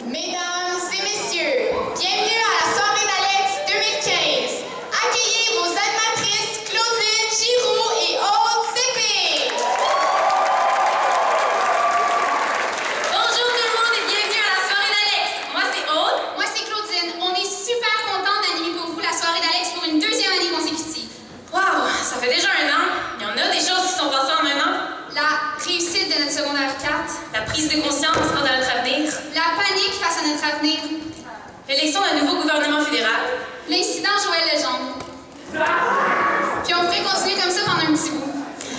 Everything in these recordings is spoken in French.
Mesdames et messieurs, bienvenue à la soirée d'Alex 2015. Accueillez vos animatrices Claudine Giroux et Aude Cépé. Bonjour tout le monde et bienvenue à la soirée d'Alex. Moi c'est Aude. Moi c'est Claudine. On est super contents d'animer pour vous la soirée d'Alex pour une deuxième année consécutive. Waouh, ça fait déjà un an. Il y en a des choses qui sont passées en un an. La réussite de notre secondaire 4. La prise de conscience quant à notre avenir. La panique face à notre avenir. L'élection d'un nouveau gouvernement fédéral. L'incident Joël Legendre. Puis on pourrait continuer comme ça pendant un petit bout.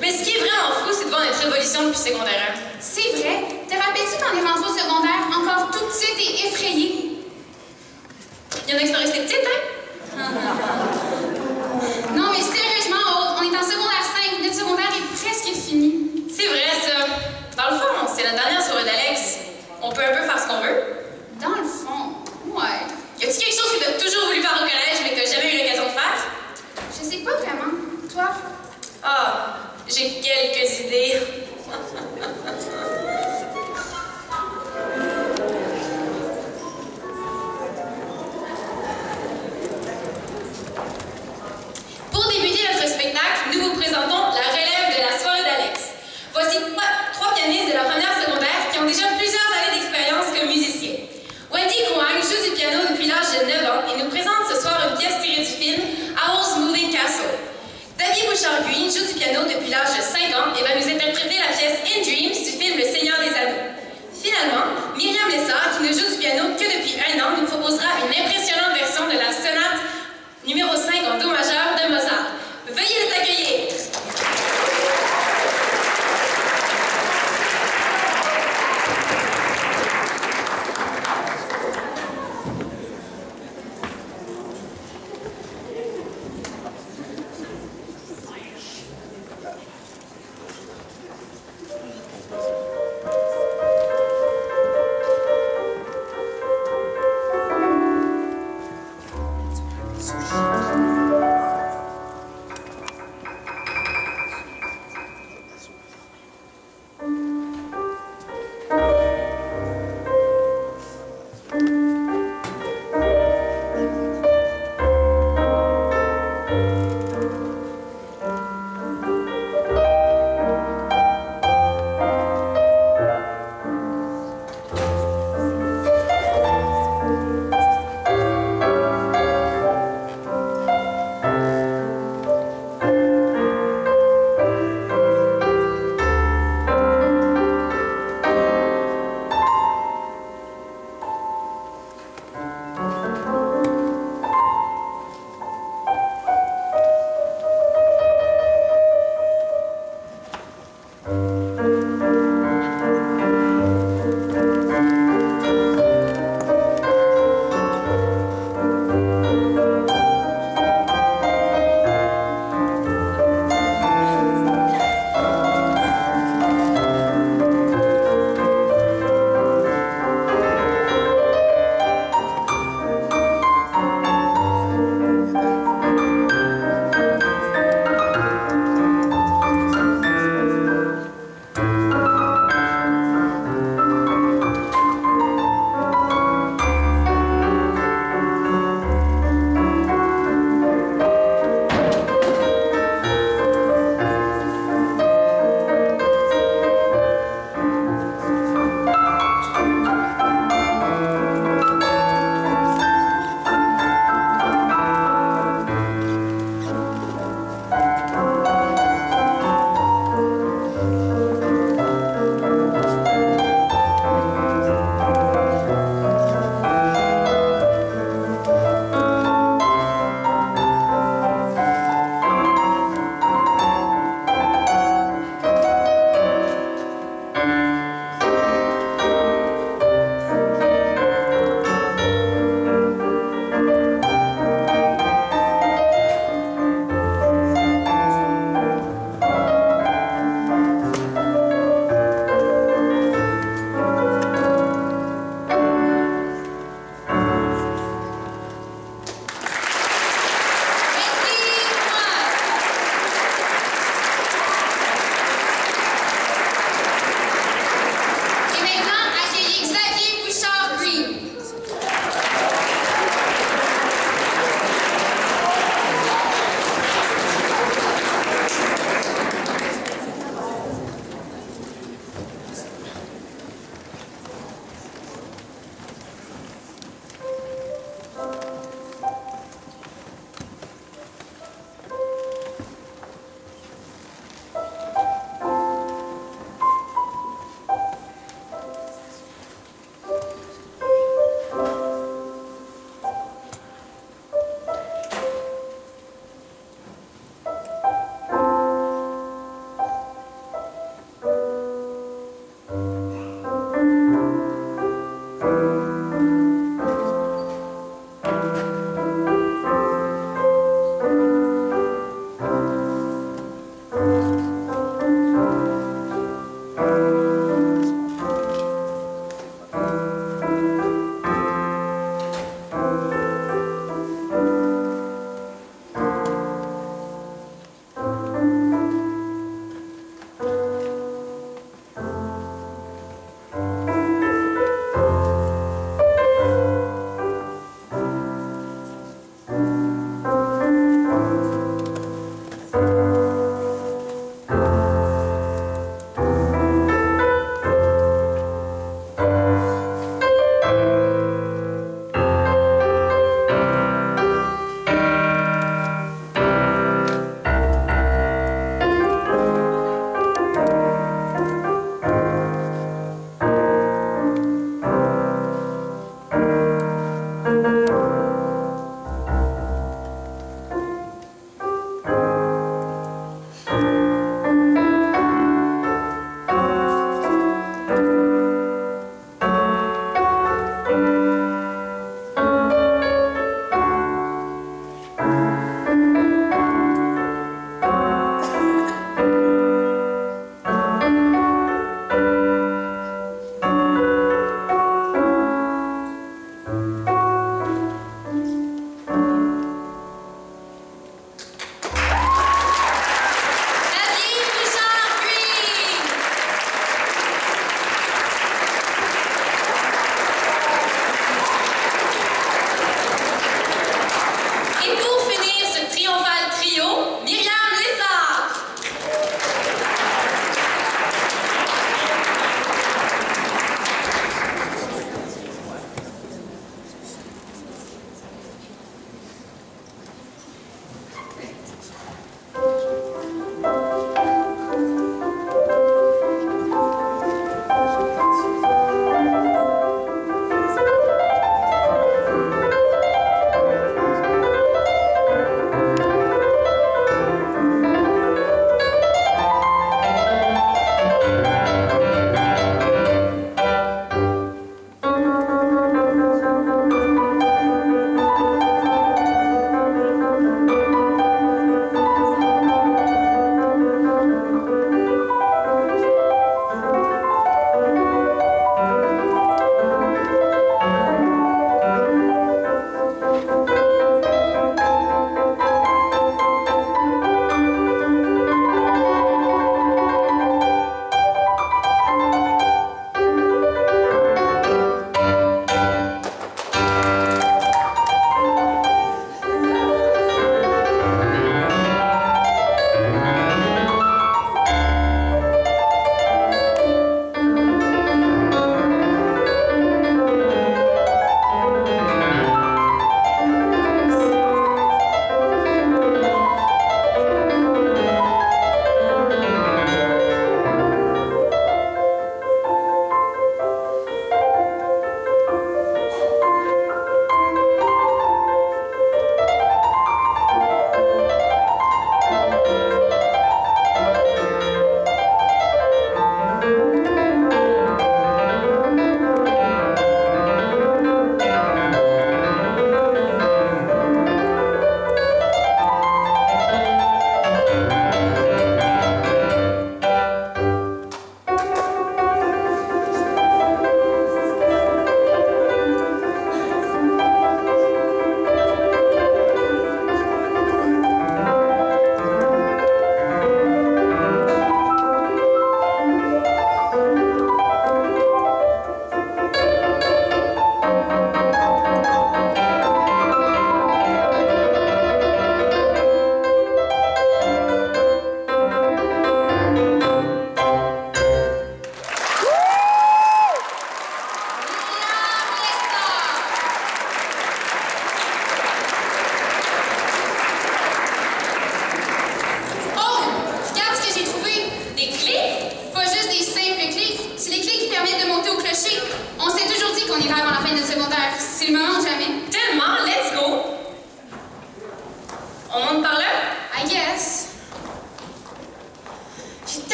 Mais ce qui est vraiment fou, c'est de voir notre évolution depuis secondaire 1. C'est vrai. Te rappelles-tu quand on est rentré au secondaire, encore tout petite et effrayée? Il y en a qui sont restés petites, hein? Non, mais sérieusement, Aude, on est en secondaire 5. Notre secondaire est presque fini. C'est vrai ça. Dans le fond, c'est la dernière soirée d'Alex. On peut un peu faire ce qu'on veut. Dans le fond, ouais. Y a-t-il quelque chose que t'as toujours voulu faire au collège mais que t'as jamais eu l'occasion de faire? Je sais pas vraiment. Toi? Ah, j'ai quelques idées.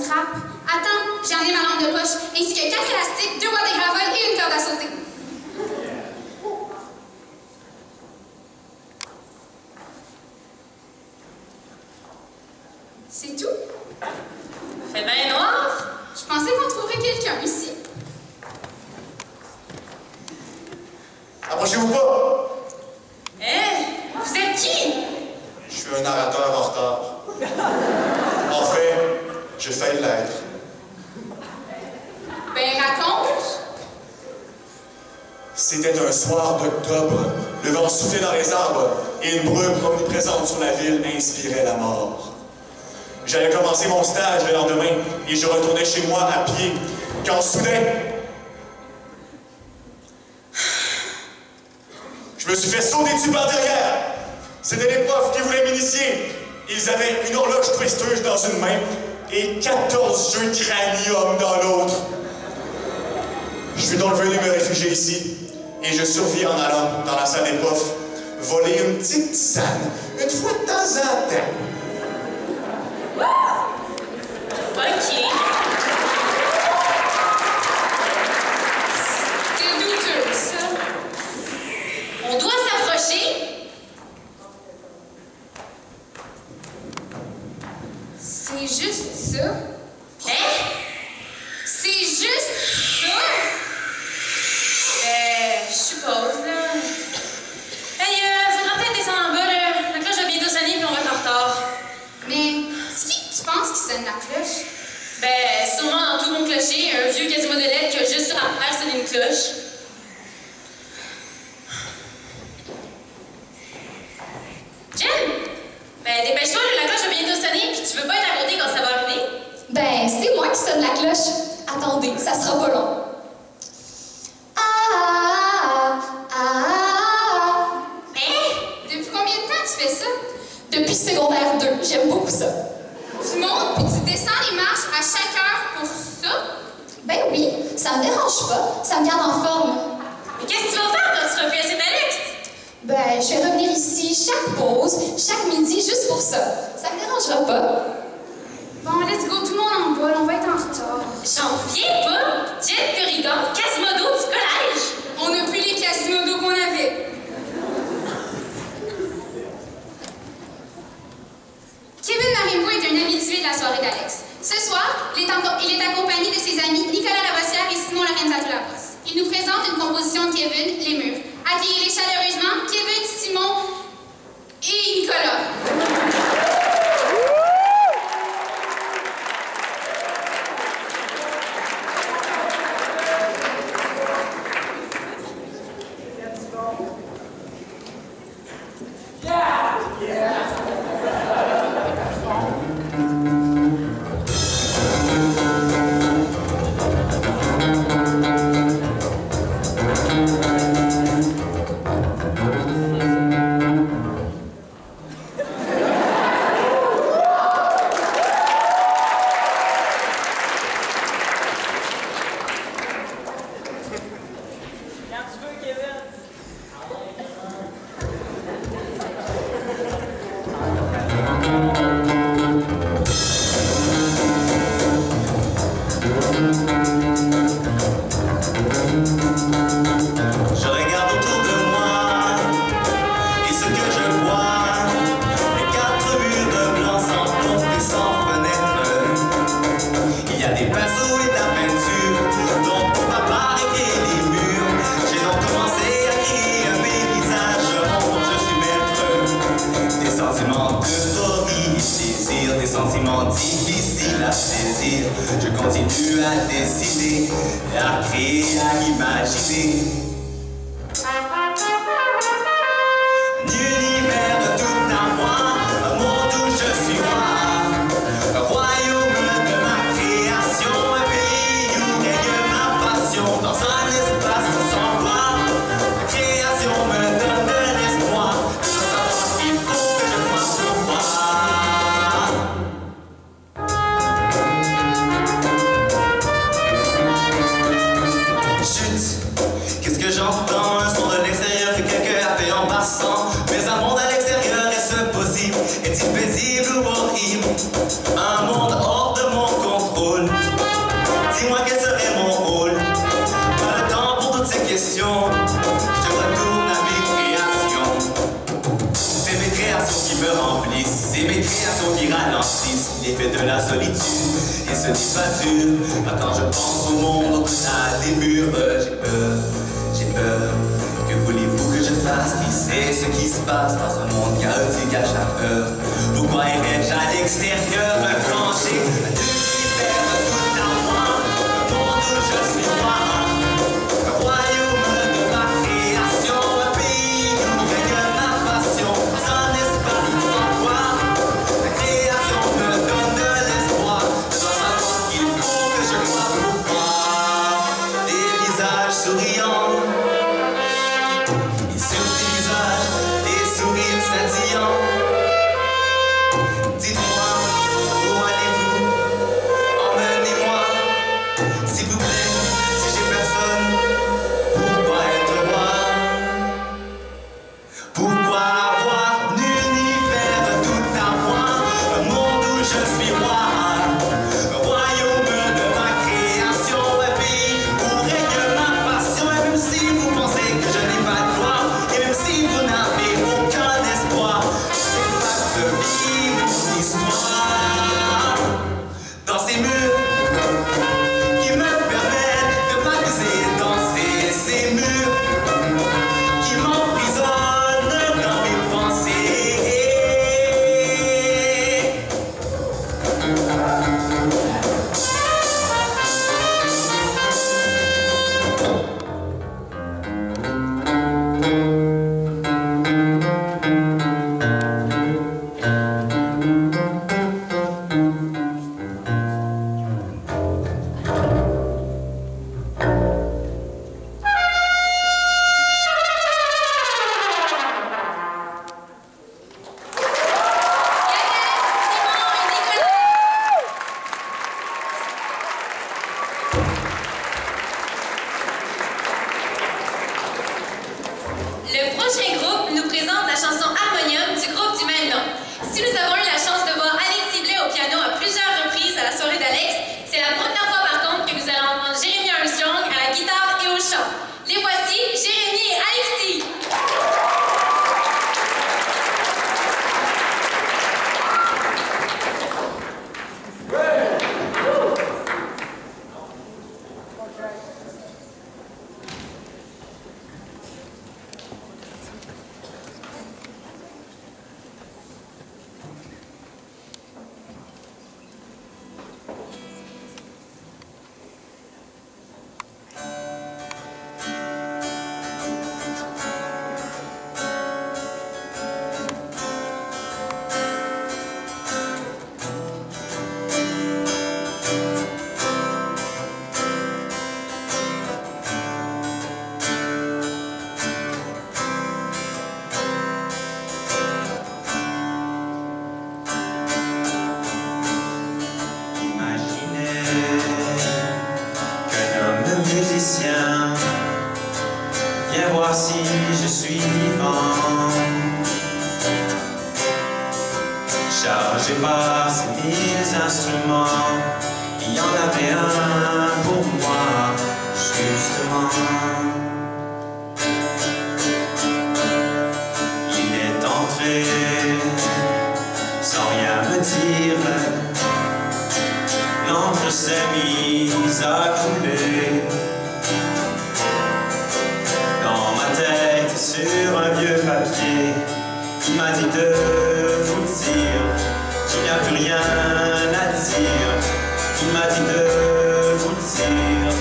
trappe. Attends, j'ai emmené ma lampe de poche, ainsi que 4 élastiques, 2 boîtes de gravole et une corde à sauter. C'est tout? Fait bien noir. Je pensais qu'on trouverait quelqu'un ici. Approchez-vous pas! Vous êtes qui? Je suis un narrateur en retard. En fait, j'ai failli l'être. Ben, raconte. C'était un soir d'octobre. Le vent soufflait dans les arbres et une brume omniprésente sur la ville inspirait la mort. J'allais commencer mon stage le lendemain et je retournais chez moi à pied quand soudain, je me suis fait sauter dessus par derrière. C'était les profs qui voulaient m'initier. Ils avaient une horloge twisteuse dans une main et 14 jeux de cranium dans l'autre. Je suis donc venu me réfugier ici et je survis en allant dans la salle des profs voler une petite tisane une fois de temps en temps. OK. C'est douteux, ça. On doit s'approcher. C'est juste ça. C'est juste ça. Je suppose, là. Hey, faudra peut-être descendre en bas, là. La cloche va bientôt sonner, puis on va être en retard. Mais c'est qui que tu penses qui sonne la cloche? Sûrement dans tout mon clocher, un vieux Quasimodo de LED qui a juste à faire sonner une cloche. Jen! Dépêche-toi, la cloche va bientôt sonner, puis tu veux pas être à côté quand ça va arriver? Ben, c'est moi qui sonne la cloche. Attendez, ça sera pas long. Depuis combien de temps tu fais ça? Depuis secondaire 2, j'aime beaucoup ça. Tu montes puis tu descends les marches à chaque heure pour ça? Ben oui, ça me dérange pas, ça me garde en forme. Mais qu'est-ce que tu vas faire quand tu seras plus assez Alex? Ben, je vais revenir ici chaque pause, chaque midi, juste pour ça. Ça me dérangera pas. Bon, let's go, tout le monde en bas, on va être en retard. J'en reviens pas! Jen, Corrigan, Quasimodo du collège! On n'a plus les Quasimodo qu'on avait. Kevin Marimbo est un habitué de la soirée d'Alex. Ce soir, il est accompagné de ses amis Nicolas Labossière et Simon Lorenzato-Labosse. Il nous présente une composition de Kevin, Les Murs. Accueillez-les chaleureusement, Kevin, Simon et Nicolas. Je continue à décider, à créer, à imaginer. L'univers de tout à moi, un monde où je suis moi. Un royaume de ma création, un pays où règne ma passion. Dans un espace sans loi, la création me donne de l'espoir. De savoir qu'il faut que je fasse pour moi. Qu'est-ce que j'entends? Un son de l'extérieur que quelqu'un a fait en passant. Mais un monde à l'extérieur, est-ce possible? Est-il paisible ou horrible? rôle. Dis-moi quel serait mon rôle. Pas le temps pour toutes ces questions. Je retourne à mes créations. C'est mes créations qui me remplissent. C'est mes créations qui ralentissent l'effet de la solitude. Et ce n'est pas dur. Pas quand je pense au monde, au-delà des murs. J'ai peur. Que voulez-vous que je fasse? Qui sait ce qui se passe dans un monde chaotique à chaque heure? Pourquoi irais-je à l'extérieur me plancher? Un univers de tout en moi, un monde où je suis moi. Un royaume de ma création, un pays où règne ma passion. Un espace sans toi, la création me donne de l'espoir. Je dois savoir qu'il faut que je croie pour voir des visages souriants. Et sur ces visages, des sourires scintillants. Dites-moi, où allez-vous? Emmenez-moi, s'il vous plaît, si j'ai personne. Pourquoi être roi? Pourquoi avoir un univers tout à moi? Un monde où je suis roi. Un royaume de ma création. Un pays où règne ma passion. Et même si vous pensez que je n'ai pas de gloire, et même si vous n'avez aucun espoir, c'est pas de vivre une histoire dans ces murs qui me permettent de m'amuser, danser. Ces murs qui m'emprisonnent dans mes pensées. Le prochain groupe nous présente la chanson Harmonium du groupe du même nom. Si nous avons eu la chance de voir Alexis Blais au piano à plusieurs reprises à la soirée d'Alex, c'est la première fois par contre que nous allons entendre Jérémy Armstrong à la guitare et au chant. Les voici, Jérémy et Alexis! Musicien, viens voir si je suis vivant. Chargé par ces 1000 instruments, il y en avait un pour moi, justement. Il est entré sans rien me dire. L'encre s'est mise à couler dans ma tête sur un vieux papier. Il m'a dit de vous le dire, qu'il n'y a plus rien à dire. Il m'a dit de vous le dire,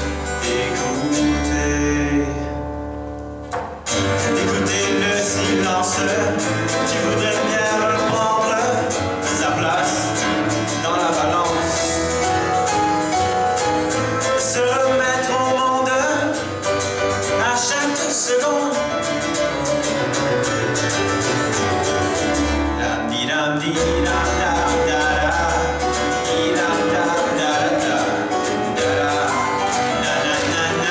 d'écouter. Écoutez le silence qui voudrait bien prendre sa place dans la balance. Se remettre au monde à chaque seconde. Na na na na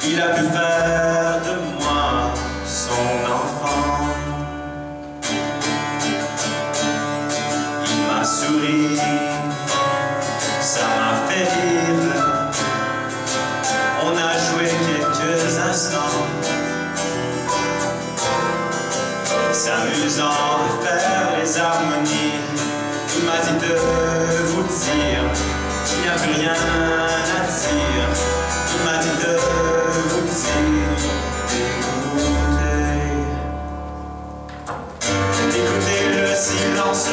il a pu faire de moi son enfant. Il m'a souri, ça m'a fait rire. On a joué quelques instants, s'amusant à faire les harmonies. Il m'a dit de vous dire qu'il n'y a plus rien à dire. Il m'a dit de vous dire d'écouter le silence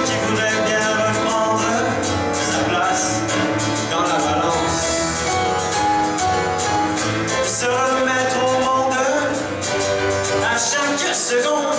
qui voudrait bien reprendre sa place dans la balance, se remettre au monde à chaque seconde.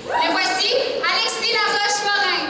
Le voici, Alexis Laroche-Morin.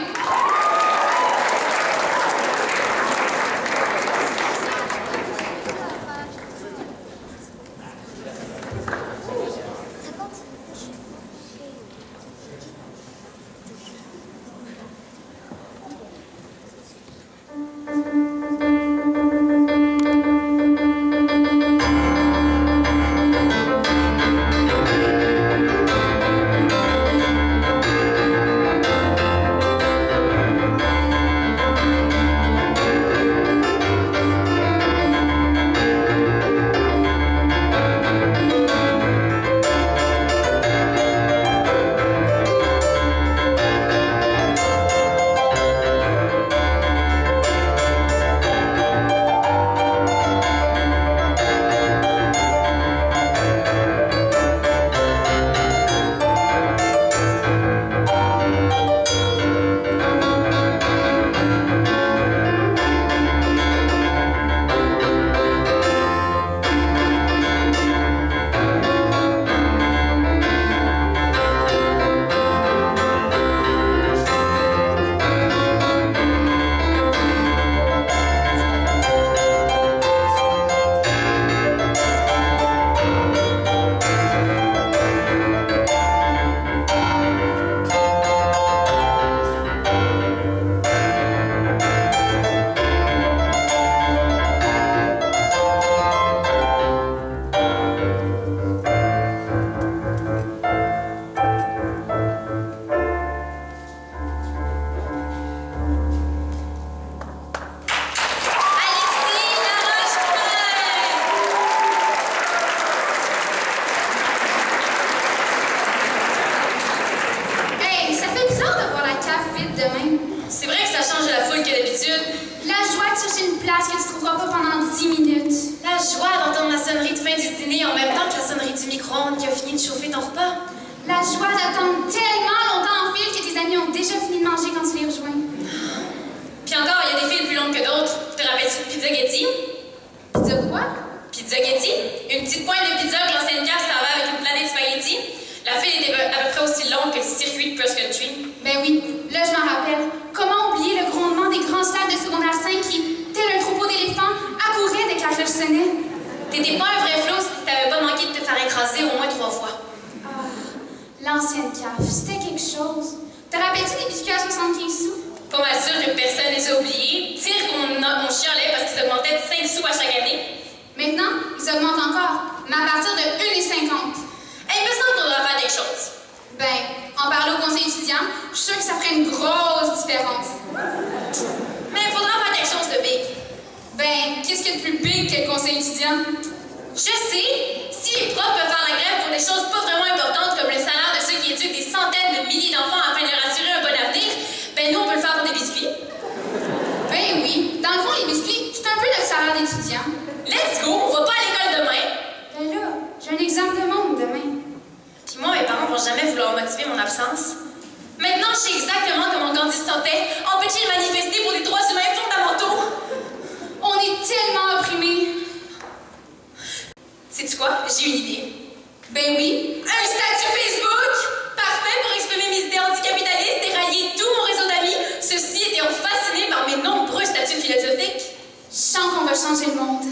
dors pas. La joie d'attendre tellement longtemps en file que tes amis ont déjà fini de manger quand tu les rejoins. Puis encore, il y a des files plus longues que d'autres. Te rappelles-tu de Pizza Getty? Pizza quoi? Pizza Getty? Une petite pointe de pizza que l'ancienne cave servait avec une planète de spaghetti. La file était à peu près aussi longue que le circuit de cross-country. Ben oui, là je m'en rappelle. Comment oublier le grondement des grands salles de secondaire 5 qui, tel un troupeau d'éléphants, accouraient dès que la cloche sonnait? T'étais pas un vrai flou si t'avais pas manqué de te faire écraser au moins 3 fois. Ah, l'ancienne cave, c'était quelque chose. Te rappelles-tu des biscuits à 75 sous? Pas mal sûr que personne les a oubliés. Dire qu'on chialait parce qu'ils augmentaient de 5 sous à chaque année. Maintenant, ils augmentent encore, mais à partir de 1,50. Hey, il me semble qu'on devrait faire quelque chose. Ben, en parler au conseil étudiant, je suis sûre que ça ferait une grosse différence. Mais il faudra faire quelque chose de big. Ben, qu'est-ce qu'il y a de plus big que le conseil étudiant? Je sais, si les profs peuvent faire la grève pour des choses pas vraiment importantes comme le salaire de ceux qui éduquent des centaines de milliers d'enfants afin de leur assurer un bon avenir, ben nous on peut le faire pour des biscuits. Ben oui, dans le fond, les biscuits, c'est un peu notre salaire d'étudiant. Let's go, on va pas à l'école demain. Ben là, j'ai un examen de monde demain. Puis moi, mes parents vont jamais vouloir motiver mon absence. Maintenant, je sais exactement comment Gandhi se sentait, empêcher de manifester pour des droits humains fondamentaux. On est tellement opprimés. Sais-tu quoi? J'ai une idée. Ben oui. Un statut Facebook! Parfait pour exprimer mes idées anticapitalistes et rallier tout mon réseau d'amis, ceux-ci étant fascinés par mes nombreux statuts philosophiques. Je sens qu'on va changer le monde.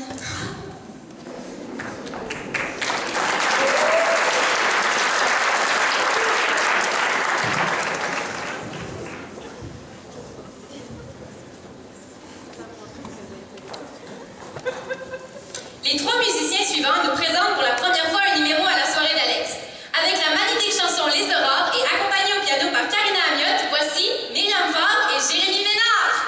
Les 3 musiciens suivants nous présentent pour la première fois un numéro à la soirée d'Alex. Avec la magnifique chanson Les Aurores et accompagnée au piano par Karina Amiotte, voici Myriam Fabre et Jérémy Ménard.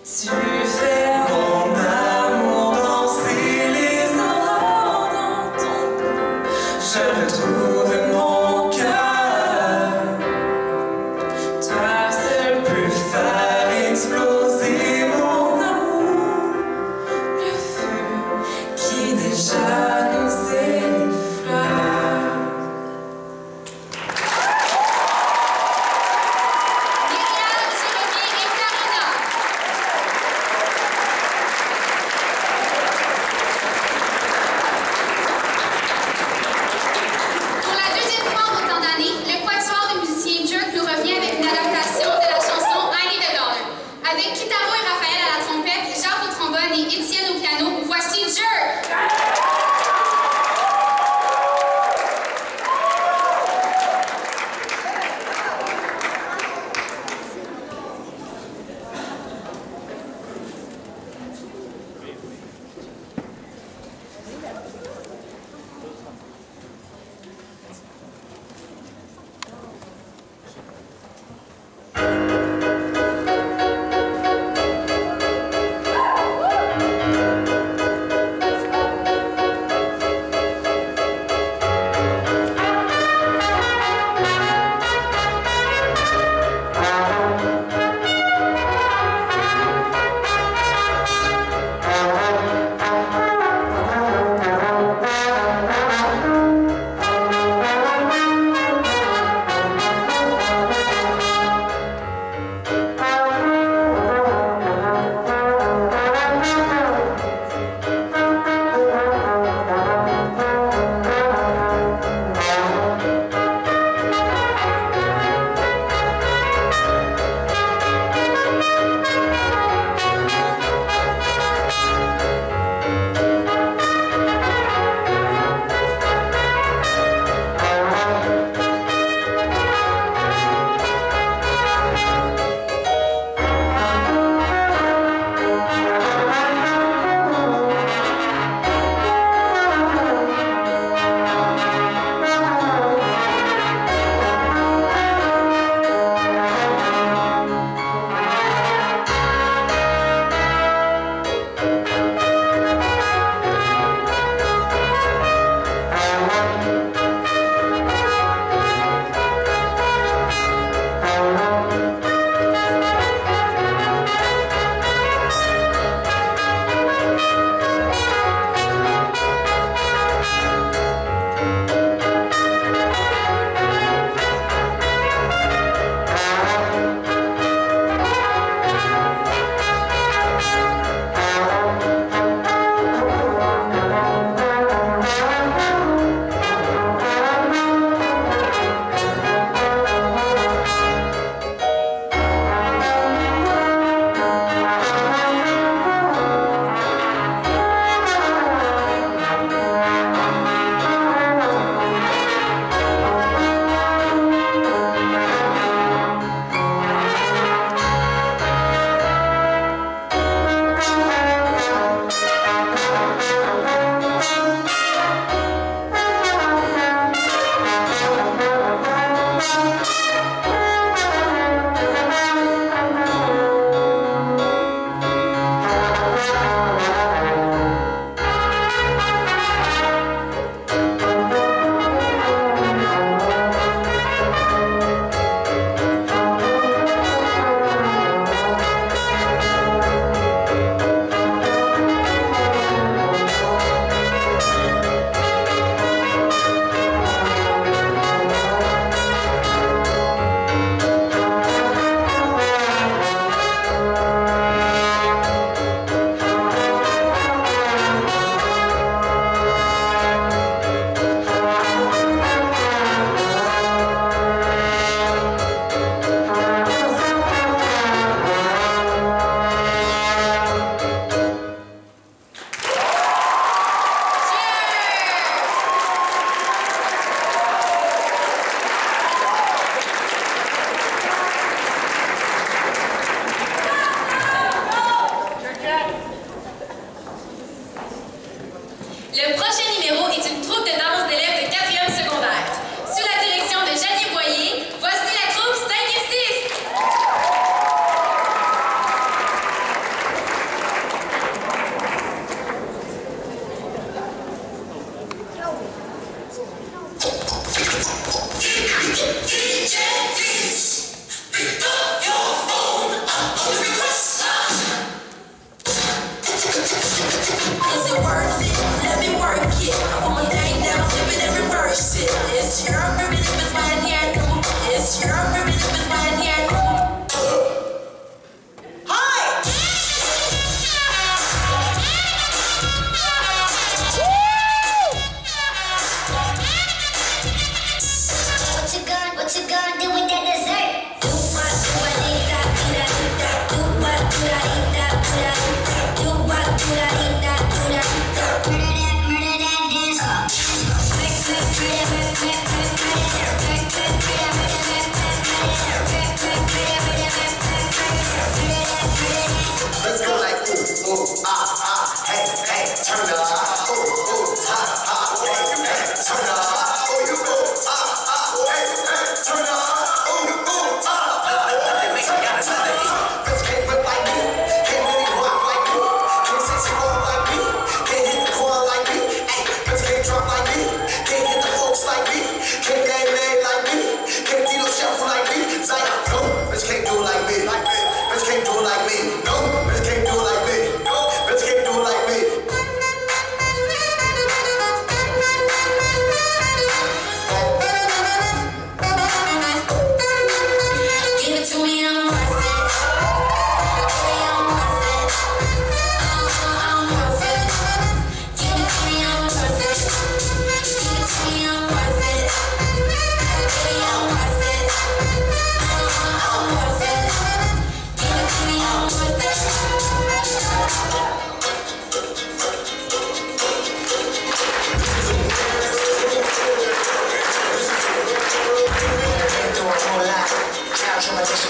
Tu fais mon amour danser les déjà nous effleure. Myriam, Jérémy et Karina. Pour la deuxième fois en autant d'années, le quatuor de musiciens Jerk nous revient avec une adaptation de la chanson I Need a Dollar. Avec Kitaro et Raphaël à la trompette, Jacques au trombone et Étienne au piano, voici Jerk! Let's go like ooh, ooh, hey, hey, turn up. Ooh, ooh, hey, hey, turn up. Ooh, you hey, hey, turn up. Ooh, they make me got another hit. Bitch can't whip like me, can't really rock like me, can't sexy roll like me, can't hit the corner like me. Hey, bitch can't drop like me, can't hit the folks like me, can't gang name like me, can't do no shuffle like me. Like, no, bitch can't do like me, bitch can't do like me, no, bitch can't do like me, no, bitch can't do like me. Give it to me, I'm worth it. Baby, I'm worth it. I'm worth it. Give it to me, I'm worth it. Give it to me, I'm worth it. Baby, I'm worth it. I'm worth it. Give it to me, I'm worth it.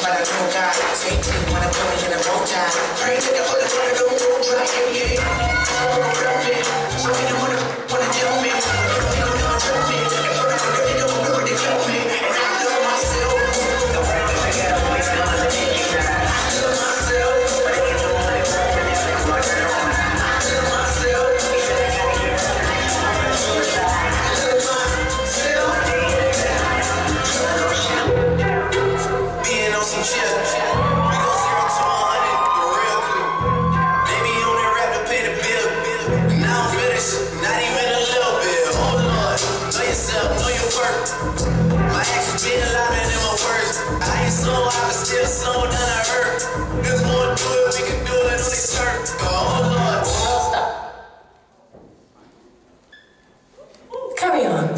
But I don't got same thing when I put me in a wrong time. Pray to the Holy Spirit, don't try to get it. I wanna grab it. So you don't wanna tell me. You don't know trust me. If I'm not ready, don't know what they tell me. And I love myself. The world is like that. I love myself. But I can't do it. I love myself. Being on some shit. We go 0 to 100 real quick. Baby on that rap to pay the bill. Now I'm finished, not even a little bit. Hold on, know yourself, know your worth. My actions being louder than my words. I ain't so I was still so done I hurt. Just wanna do it, we can do it on this turn. Hold on, stop. Carry on.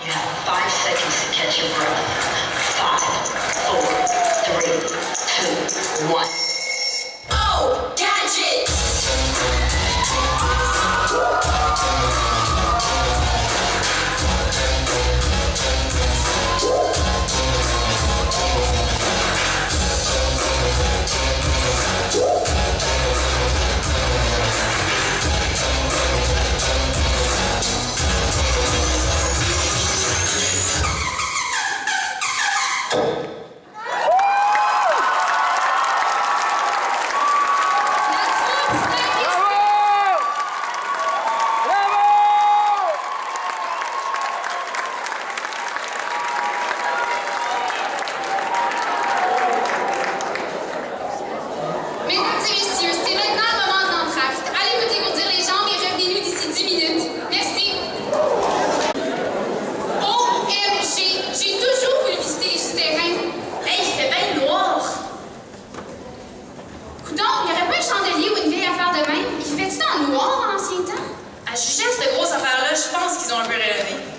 You have 5 seconds to catch your breath. 5, 4, 3, 2, 1. Oh, gadget!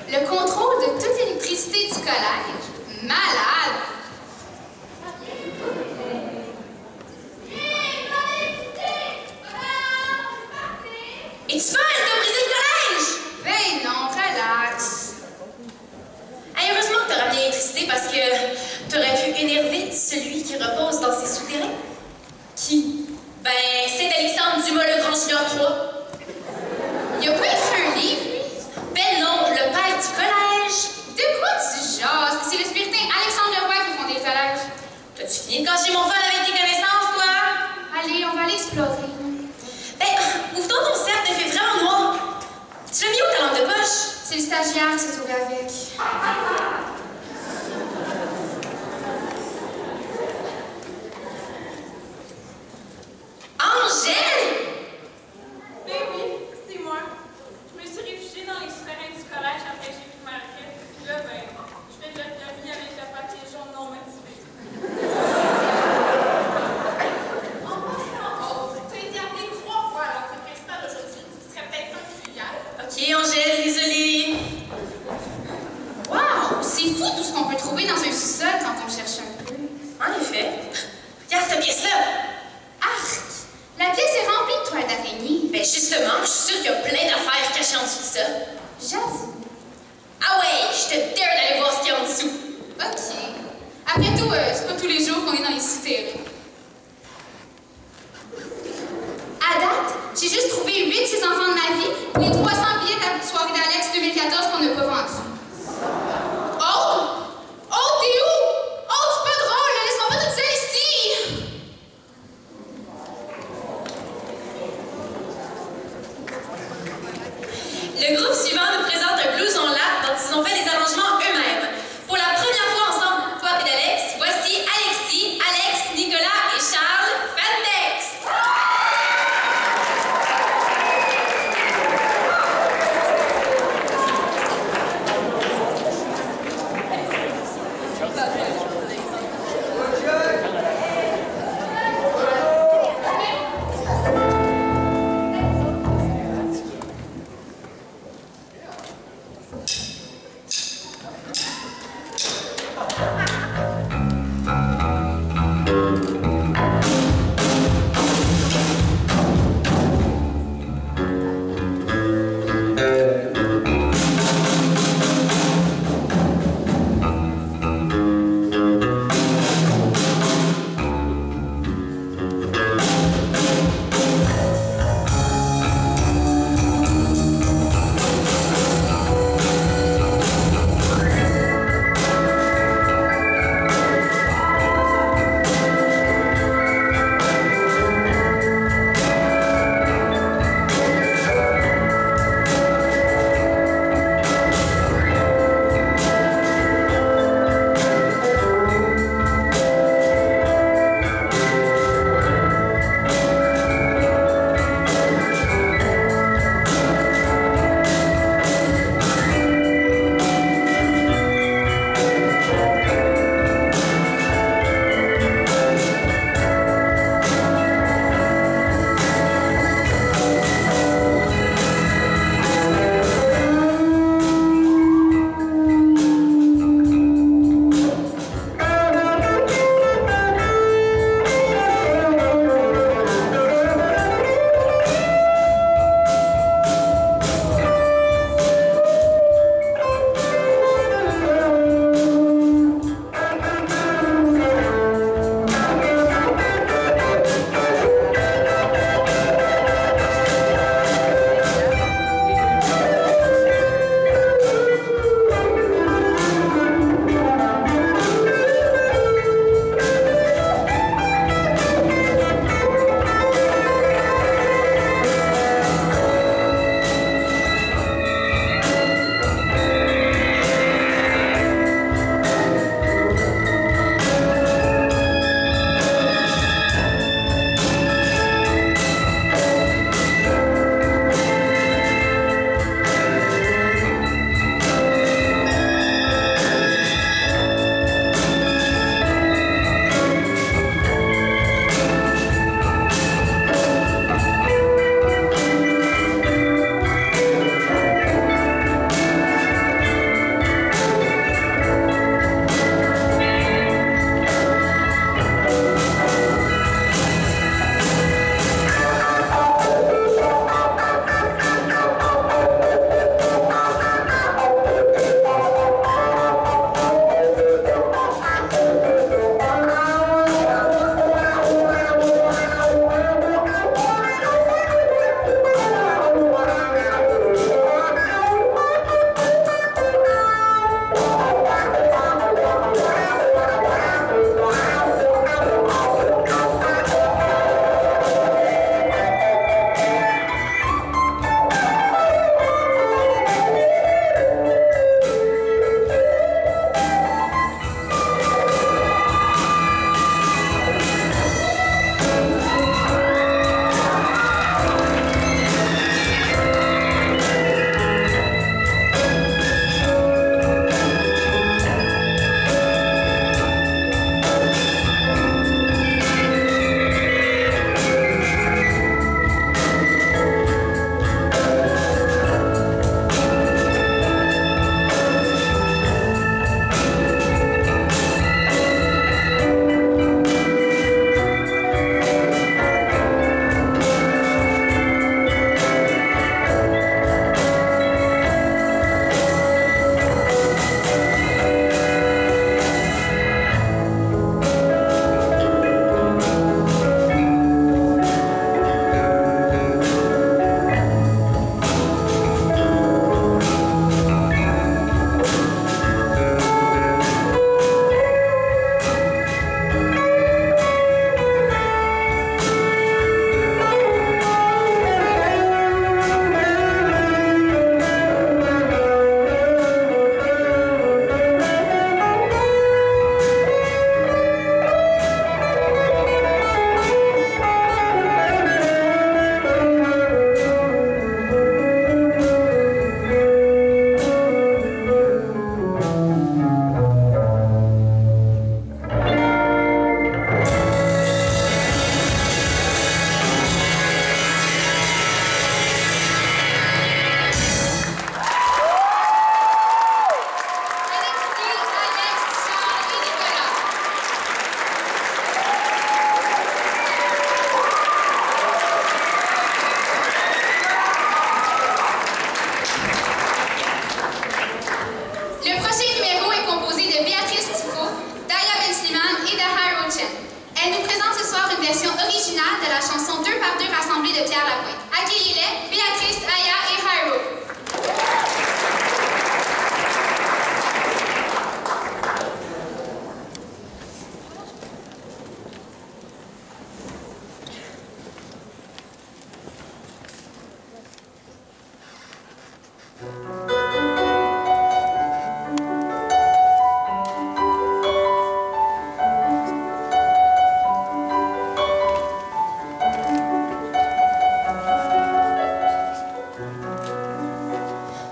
Le contrôle de toute l'électricité du collège. Malade! Es-tu folle? T'as brisé le collège! Ben non, relax. Hey, heureusement que t'as ramené l'électricité parce que t'aurais pu énerver celui qui repose dans ses souterrains. Qui? Ben, c'est Alexandre Dumas-le-Grand Junior 3. Il a pas écrit un livre, lui? Ben non, le père du collège. De quoi tu jases? C'est le spiritain Alexandre Leroy qui a fondé le collège. T'as-tu fini de cacher mon fun avec tes connaissances, toi? Allez, on va aller explorer. Ben, ouvre donc ton cercle, il fait vraiment noir. Tu l'as mis où ta lampe de poche? C'est le stagiaire qui s'est sauvé avec. Angèle! Ben justement, je suis sûre qu'il y a plein d'affaires cachées en dessous de ça. J'avoue. Ah ouais, je te dare d'aller voir ce qu'il y a en dessous. OK. Après tout, c'est pas tous les jours qu'on est dans les souterrains. À date, j'ai juste trouvé 8 de ces enfants de ma vie ou les 300 billets de la soirée d'Alex 2014 qu'on n'a pas vendus. Oh! Oh, t'es où? Oh, c'est pas drôle, là, laisse-moi pas toute seule ici! Le groupe suivant nous présente un blues en lap dont ils ont fait les arrangements eux-mêmes. Pour la première fois ensemble, toi et d'Alex, voici Alexis, Alex, Nicolas et Charles Fantex.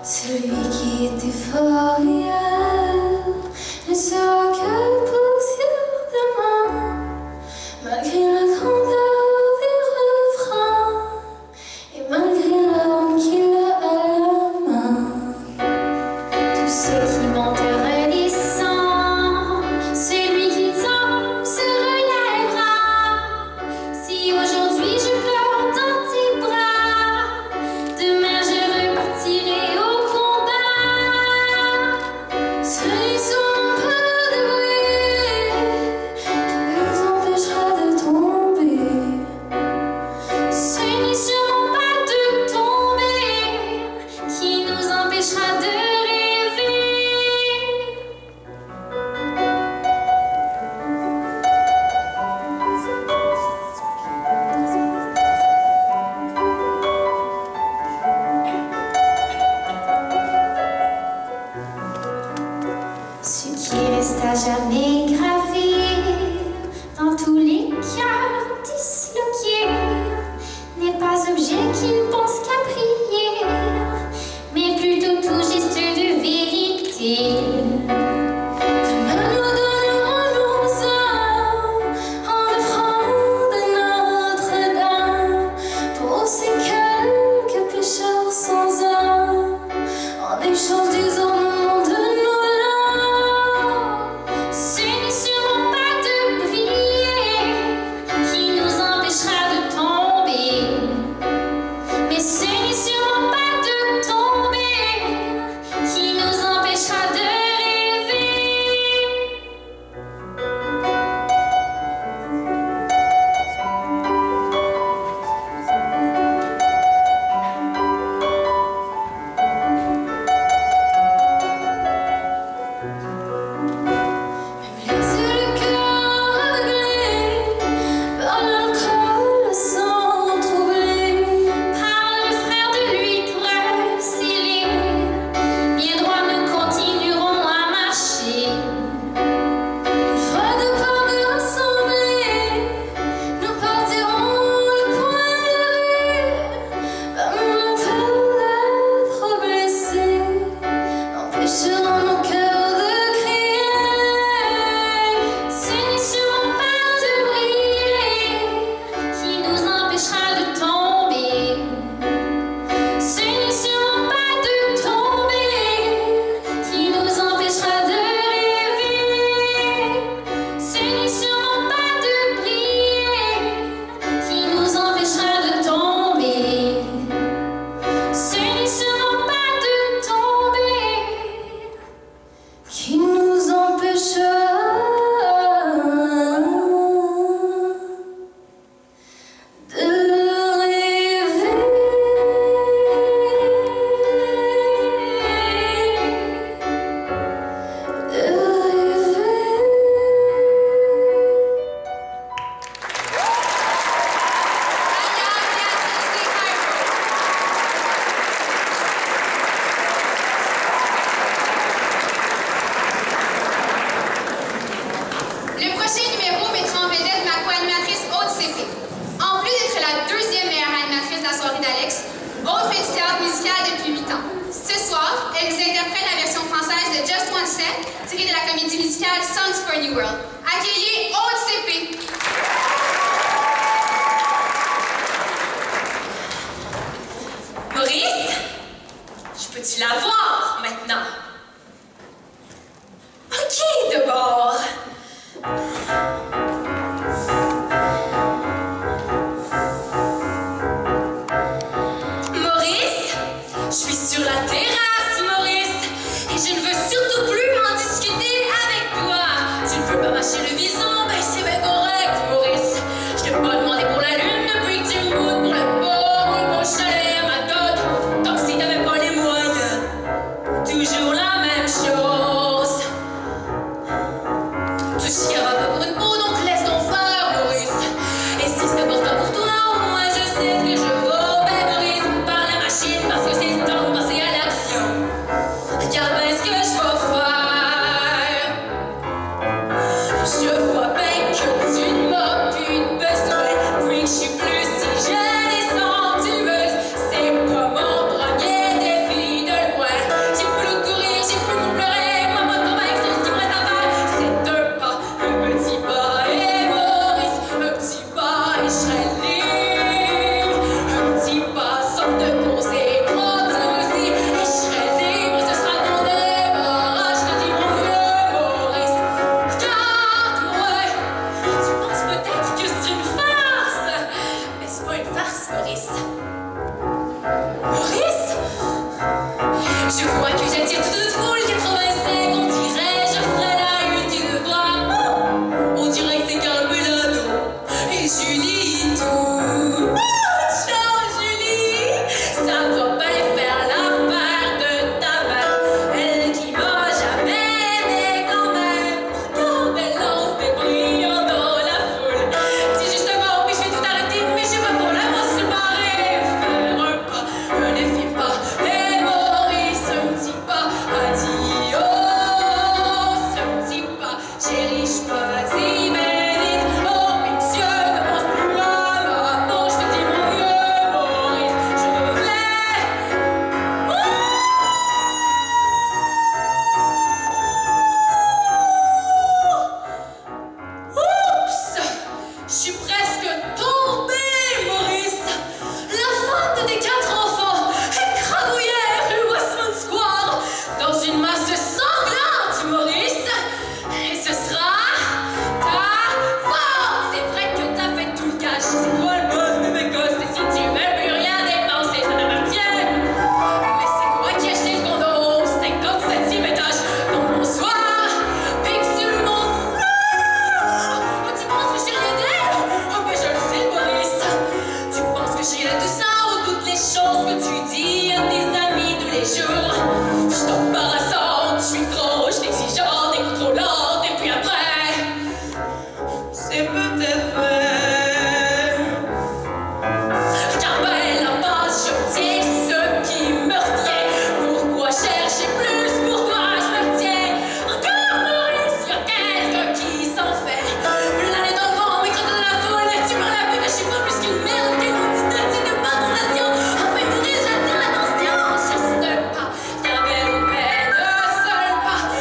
Celui qui était fort hier ne sera que poussière demain, malgré la grandeur des refrains et malgré l'homme qu'il a à la main. Tous ceux qui montent et redescendent, celui qui tombe se relèvera. Si aujourd'hui je pleure dans tes bras, demain je repartirai au ce ne sont pas de bruit qui nous empêchera de tomber. Ce n'est sûrement pas de tomber qui nous empêchera de rêver. Ce qui reste à jamais gravé dans tous les cœurs disloqués n'est pas objet qui ne pense qu'à prier, mais plutôt tout geste de vérité. Demain nous donnerons nos âmes en offrande à Notre-Dame pour ces quelques pécheurs sans âme, en échange des ornements de nos larmes. Ce n'est sûrement pas de briller qui nous empêchera de tomber, mais ce n'est sûrement pas de tomber qui nous empêchera de rêver. Laissez le cœur aveuglé par l'alcool sans troubler, par le frère de l'huître scellé, bien droit nous continuerons à marcher. Une fois de corps rassemblés, nous partirons le point de vue. Parmi la peur d'être blessés, empêcheront nos cœurs de crier. Ce n'est sûrement pas de briller qui nous empêchera de tomber. Ce n'est sûrement pas de tomber qui nous empêchera de rêver. Ce n'est sûrement pas de briller qui nous empêchera de tomber. Ce n'est sûrement pas de tomber qui nous empêchera de rêver. Le prochain numéro mettra en vedette ma co-animatrice Aude CP. En plus d'être la deuxième meilleure animatrice de la soirée d'Alex, Aude fait du théâtre musical depuis 8 ans. Ce soir, elle nous interprète la version française de Just One Step, tirée de la comédie musicale Songs for a New World. Accueillez Aude CP. Maurice, je peux-tu la voir maintenant? OK, de bord. Maurice, je suis sur la terrasse, Maurice, et je ne veux surtout plus en discuter avec toi. Tu ne peux pas mâcher le bison, ben c'est bien correct, Maurice. Je t'ai pas demandé pour la lune depuis que tu me goûtes pour le beau chalet, ma dot. Donc si t'avais pas les moyens, toujours là. Je crois que j'attire toute foule 85, on dirait je ferais la une du devoir. On dirait que c'est Carl Belano et Julie tout. Ciao Julie, ça ne doit pas les faire l'affaire de ta mère. Elle qui m'a jamais aimé quand même. Regarde, elle lance des brillants dans la foule. Si justement, mais je vais tout arrêter, mais je veux pour l'amour se barrer. Faire un pas, un effet pas, et Maurice, un petit pas, adios, un petit pas. Chérie, je pas dit, mais dites, oh, mes yeux ne pensent plus à ma peau. Je te dis mon vieux Maurice, je me plais. Oups! Je suis presque tombée, Maurice! La femme de tes 4 enfants écrabouillait rue Westmont Square dans une masse sanglante, Maurice! Et ce sera ta faute! C'est vrai que t'as fait tout le cash, c'est toi le boss de mes gosses, et si tu veux plus rien dépenser, ça t'appartient! Mais c'est toi qui as acheté le condo au 57e étage dans mon soir, puis que sur mon oh, tu penses que j'ai rien d'elle? Oh, mais je le sais, Maurice. Tu penses que j'ai rien de ça ou toutes les choses que tu dis à tes amis tous les jours? Je suis embarrassante, je suis trop, je suis exigeante et contrôlante, et puis après, c'est peut-être vrai. Car ben là-bas, j'obtiens ce qui me retient. Pourquoi chercher plus? Pourquoi je me retiens? Encore Maurice, y a quelqu'un qui s'en fait. L'année dans le vent, m'écrase dans la foule. Tu me rappelles que je suis pas plus qu'une merde, qu'une petite de passation. Enfin, Maurice, j'attire l'attention. Juste un pas, car belle ou belle, un seul pas.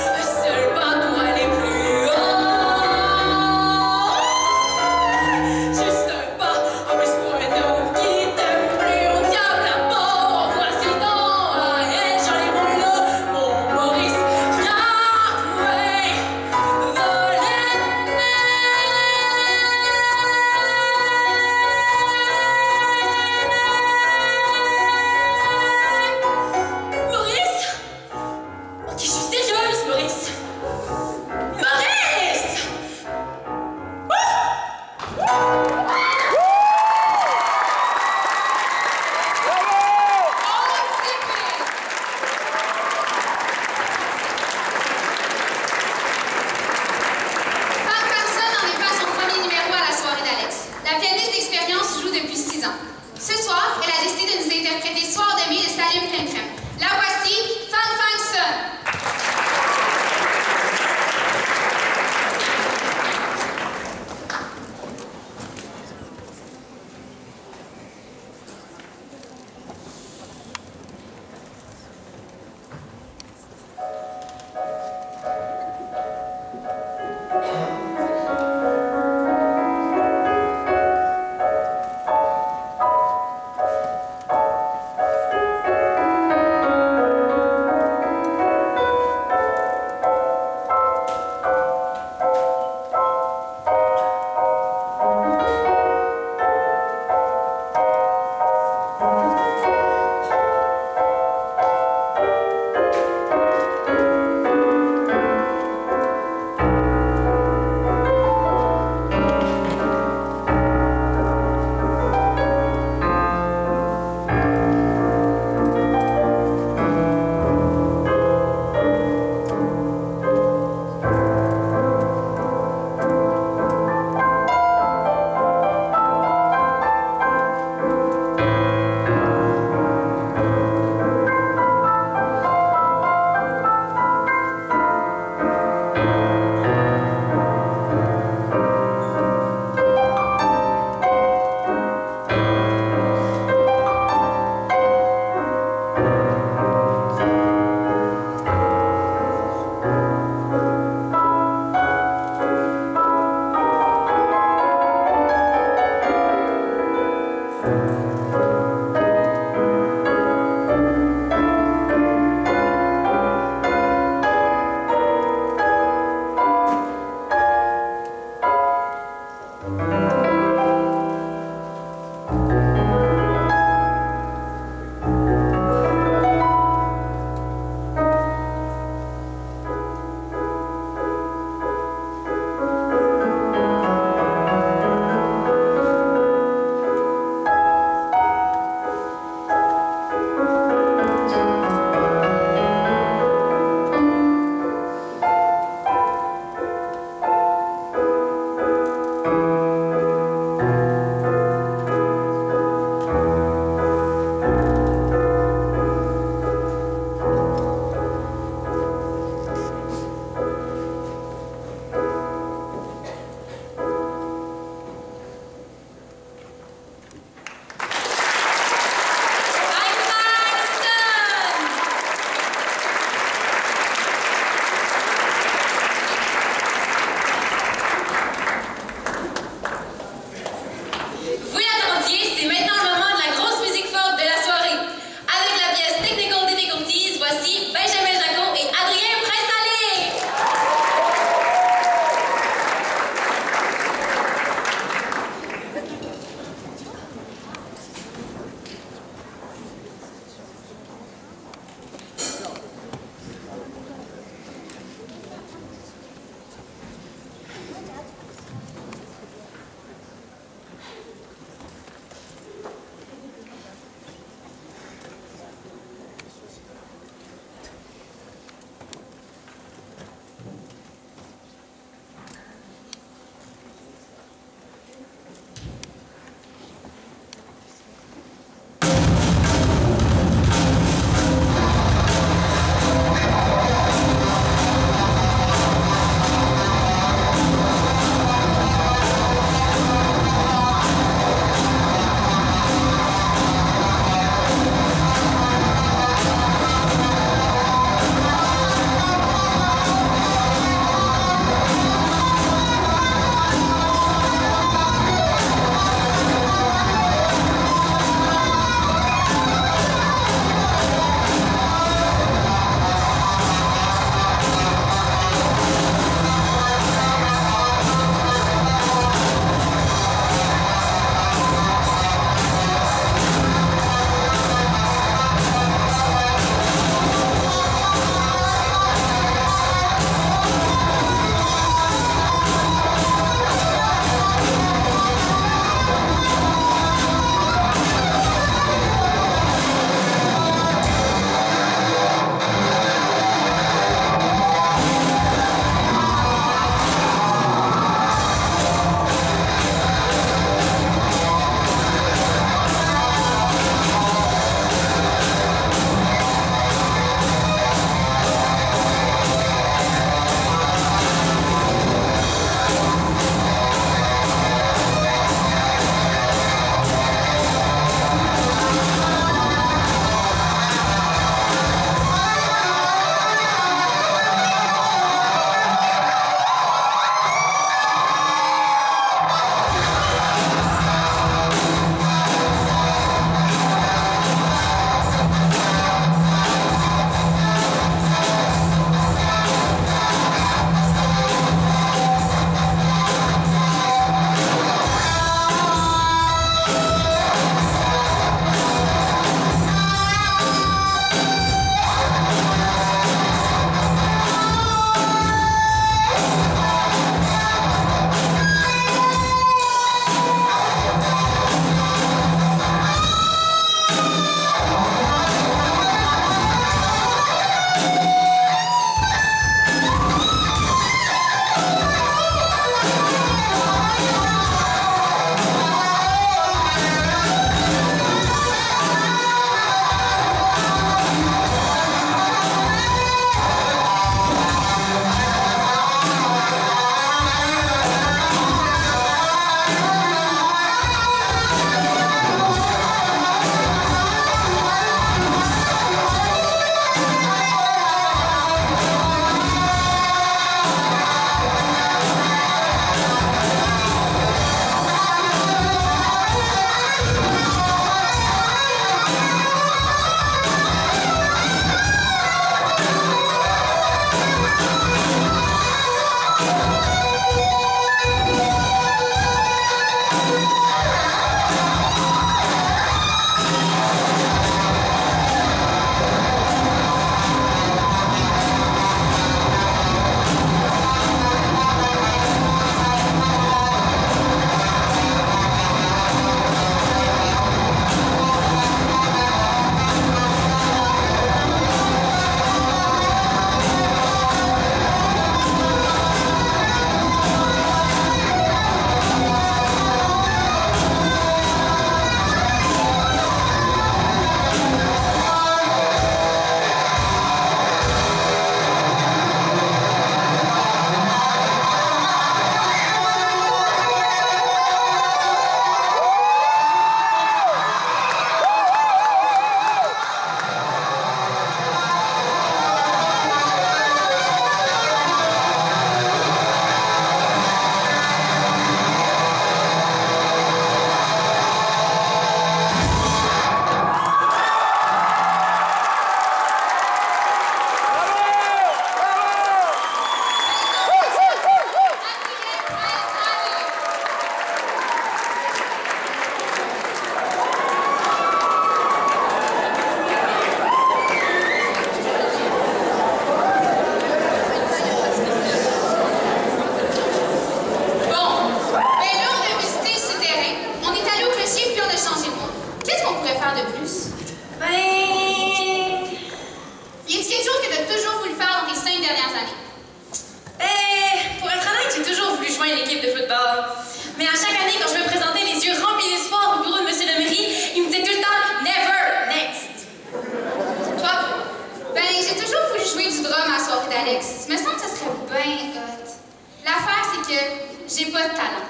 j'ai pas de talent.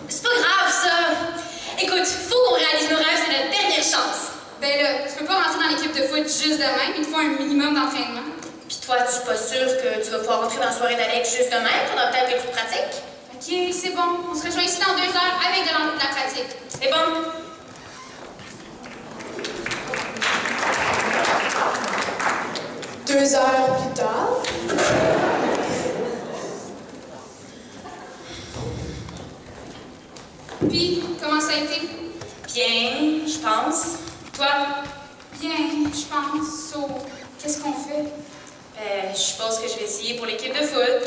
C'est pas grave, ça. Écoute, faut qu'on réalise nos rêves, c'est notre dernière chance. Ben là, tu peux pas rentrer dans l'équipe de foot juste demain, il te faut un minimum d'entraînement. Puis toi, tu es pas sûre que tu vas pouvoir rentrer dans la soirée d'Alex juste demain? Faudra peut-être que tu pratiques. Ok, c'est bon. On se rejoint ici dans 2 heures avec de la pratique. C'est bon. Deux heures plus tard. Puis, comment ça a été? Bien, je pense. Toi? Bien, je pense. So, qu'est-ce qu'on fait? Je suppose que je vais essayer pour l'équipe de foot.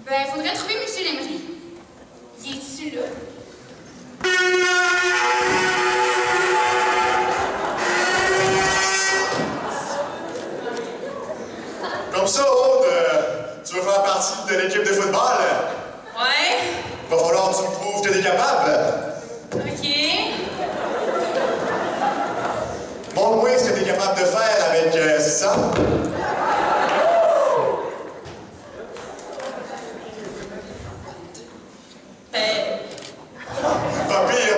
Ben, faudrait trouver M. Lemery. Il est-tu là? Comme ça, Aude, tu veux faire partie de l'équipe de football? Ouais. Va falloir que tu me prouves que t'es capable. OK. Montre-moi ce que t'es capable de faire avec ça.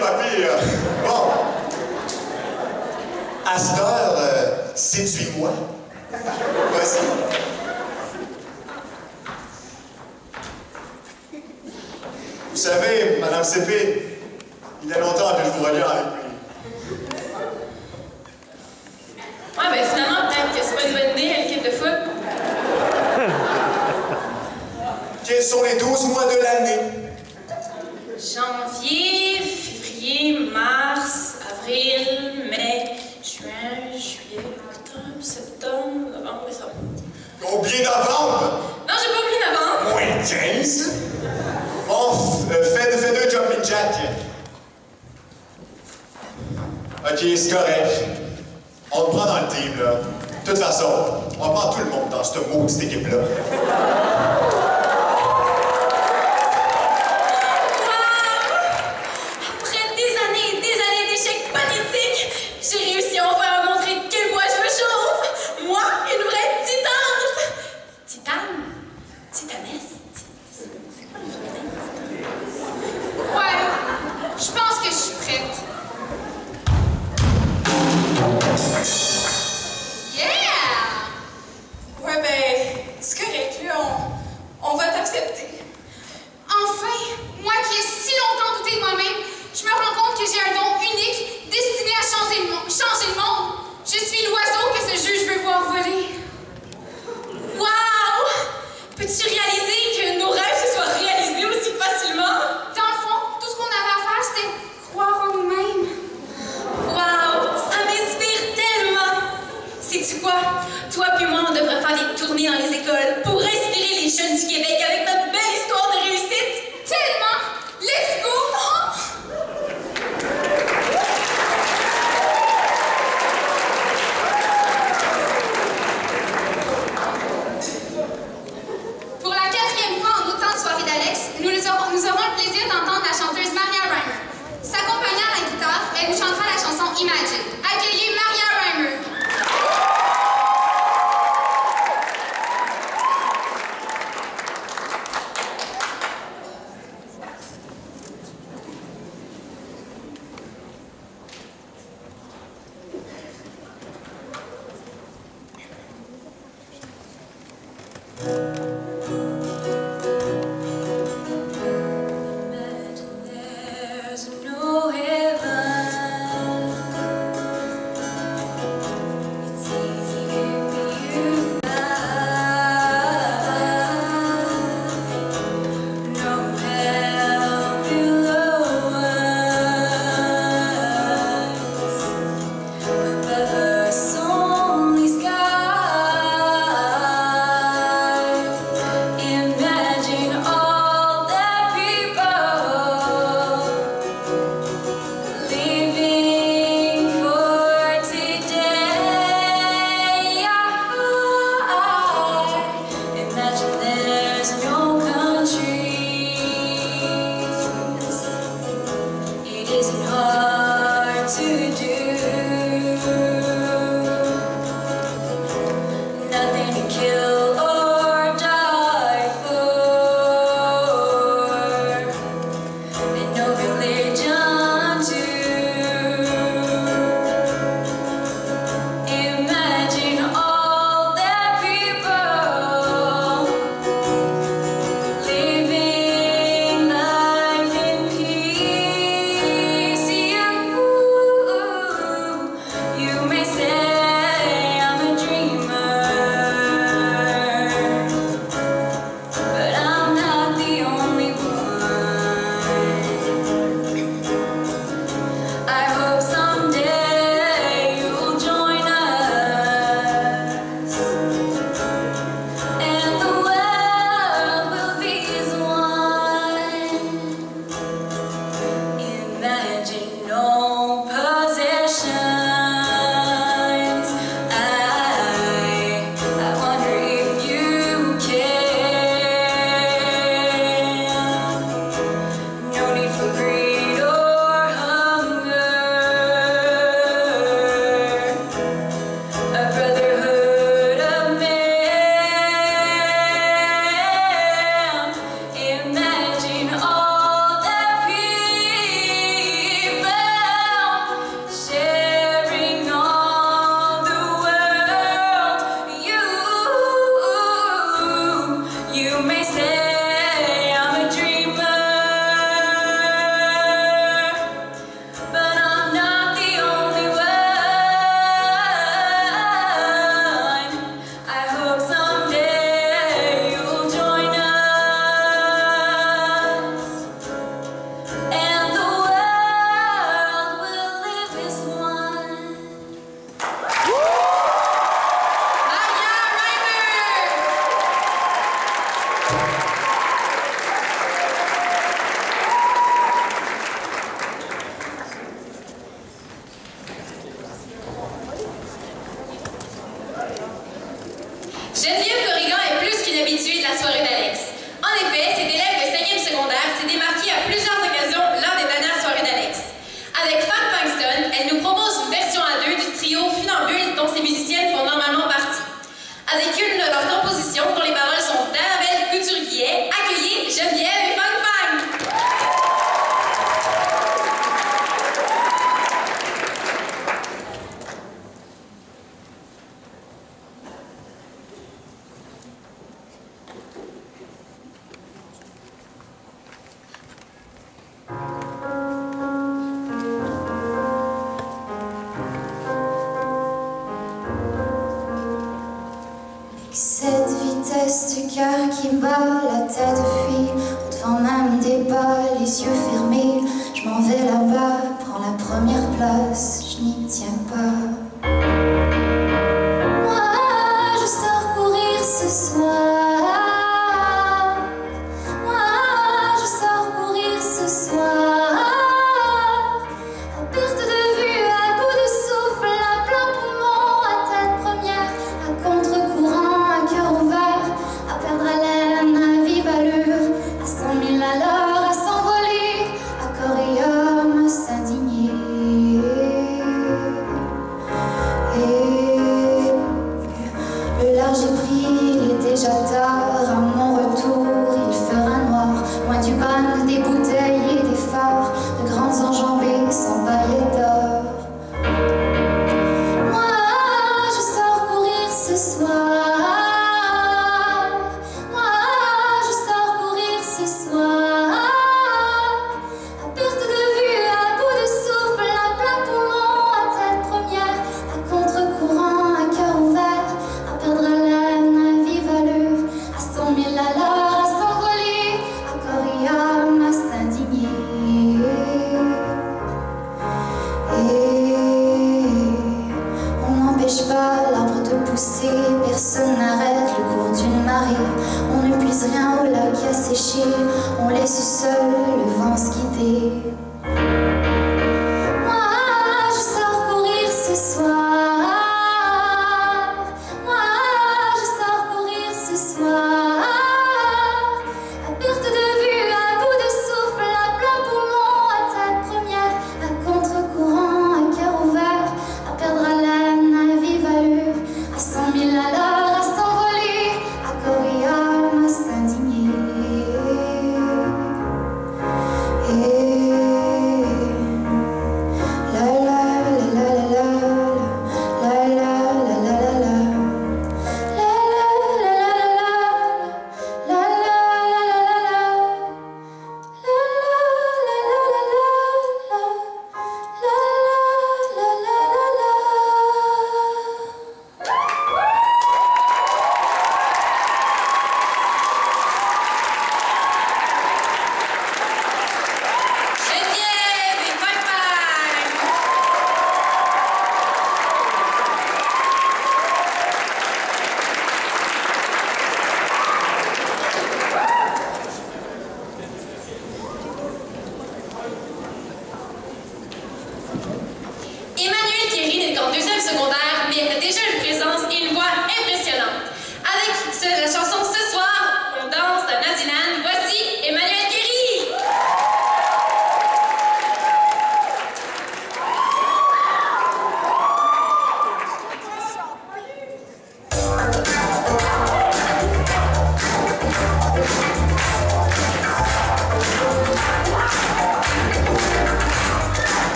Pas pire. Bon. À cette heure, séduis-moi. Vas-y. Vous savez, Madame CP, il y a longtemps que je vous regarde avec lui. Ouais, ben finalement, peut-être que c'est pas une bonne idée, l'équipe de foot. Quels sont les 12 mois de l'année? Janvier, février, mars, avril, mai, juin, juillet, octobre, septembre, novembre, décembre. Combien novembre? Non, j'ai pas oublié novembre. Moins 15. Bon, fais 2 jumping jacks. Ok, c'est correct. On te prend dans le team, là. De toute façon, on prend tout le monde dans cette maudite équipe-là. Après des années d'échecs pathétiques, j'ai réussi enfin à montrer de quel bois je me chauffe. Moi, une vraie titane. Titane? Titanesse? C'est quoi le vrai nom? Ouais, je pense que je suis prête. Yeah! Ouais, ben, c'est correct, là, on va t'accepter. Enfin, moi qui ai si longtemps douté de moi-même, je me rends compte que j'ai un don unique destiné à changer le monde. Je suis l'oiseau que ce juge veut voir voler. Wow! Peux-tu réaliser que nos rêves se soient réalisés aussi facilement? Dans le fond, tout ce qu'on avait à faire, c'était croire en nous-mêmes. Wow! Ça m'inspire tellement! Sais-tu quoi? Toi puis moi, on devrait faire des tournées dans les écoles pour inspirer les jeunes du Québec avec notre belle histoire de réussite! Tellement! Let's go! Pour la 4e fois en autant de soirées d'Alex, nous aurons le plaisir d'entendre la chanteuse Maria Reimer. S'accompagnant à la guitare, elle nous chantera la chanson Imagine. Accueillez Maria Reimer. There's no heaven. It's easier for you no hell below us, above us only sky. Geneviève Corrigan est plus qu'une habituée de la soirée d'Alex. En effet, cette élève de 5e secondaire s'est démarquée à plusieurs occasions lors des dernières soirées d'Alex. Avec Fab Pinkston, elle nous propose une version à deux du trio Funambule dont ces musiciennes font normalement partie. Avec une de leurs compositions dont les paroles sont d'Annabelle Couture-Guillet, accueillez Geneviève et Fang Fang! Cette vitesse du cœur qui bat, la tête fuit, au-devant même des pas, les yeux fermés. Je m'en vais là-bas, prends la première place, je n'y tiens pas. Moi, je sors courir ce soir. Moi, je sors courir ce soir. À perte de vue, à bout de souffle, à plein poumon, à tête première, à contre-courant, à cœur ouvert, à perdre haleine, à vive allure, à 100 000 à l'heure, à s'envoler, à corps et âme, à s'indigner. Et le large est pris, il est déjà tard, à mon retour, il fera noir, loin du bagne, des bouteilles et des phares, de grandes enjambées sans paillettes d'or. Moi, je sors courir ce soir. Moi, je sors courir ce soir. À perte de vue, à bout de souffle, à plein poumon, à tête première, à contre-courant, à cœur ouvert, à perdre haleine, à vive allure, à 100 000 à l'heure, à s'envoler, à corps et âme, à s'indigner. Et on n'empêche pas l'arbre de pousser, personne n'arrête le cours d'une marée. On ne puise rien au lac à sécher, on laisse seul le vent se guider. Moi, je sors courir ce soir. Moi, je sors courir ce soir. À perte de vue, à bout de souffle, à plein poumon, à tête première, à contre-courant, à cœur ouvert, à perdre haleine, à vive allure, à 100 000 à l'heure, à s'envoler, à corps et âme, à s'indigner. Et